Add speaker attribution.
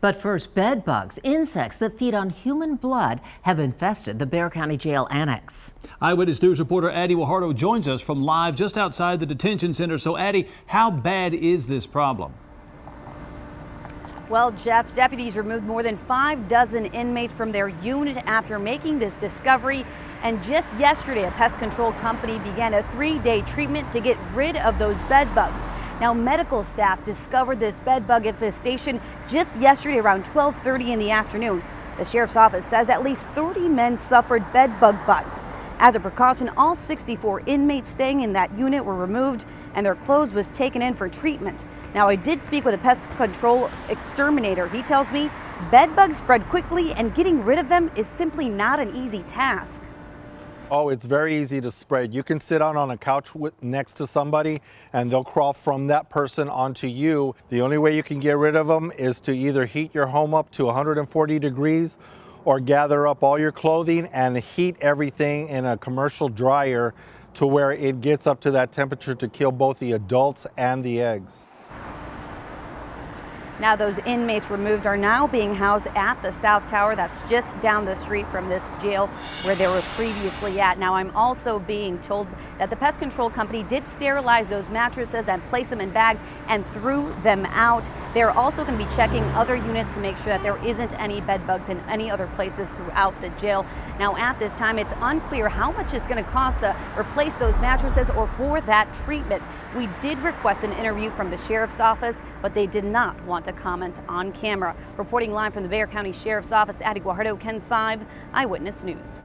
Speaker 1: But first, bed bugs, insects that feed on human blood, have infested the Bexar County Jail Annex.
Speaker 2: Eyewitness News reporter Addie Guajardo joins us from live just outside the detention center. So Addie, how bad is this problem?
Speaker 3: Well, Jeff, deputies removed more than 5 dozen inmates from their unit after making this discovery. And just yesterday, a pest control company began a 3-day treatment to get rid of those bed bugs. Now, medical staff discovered this bed bug infestation just yesterday around 12:30 in the afternoon. The sheriff's office says at least 30 men suffered bed bug bites. As a precaution, all 64 inmates staying in that unit were removed and their clothes was taken in for treatment. Now, I did speak with a pest control exterminator. He tells me bed bugs spread quickly and getting rid of them is simply not an easy task.
Speaker 4: Oh, it's very easy to spread. You can sit on a couch next to somebody and they'll crawl from that person onto you. The only way you can get rid of them is to either heat your home up to 140 degrees or gather up all your clothing and heat everything in a commercial dryer to where it gets up to that temperature to kill both the adults and the eggs.
Speaker 3: Now, those inmates removed are now being housed at the South Tower. That's just down the street from this jail where they were previously at. Now, I'm also being told that the pest control company did sterilize those mattresses and place them in bags and threw them out. They're also going to be checking other units to make sure that there isn't any bed bugs in any other places throughout the jail. Now, at this time, it's unclear how much it's going to cost to replace those mattresses or for that treatment. We did request an interview from the sheriff's office, but they did not want to comment on camera. Reporting live from the Bexar County Sheriff's Office, Addie Guajardo, KENS 5 Eyewitness News.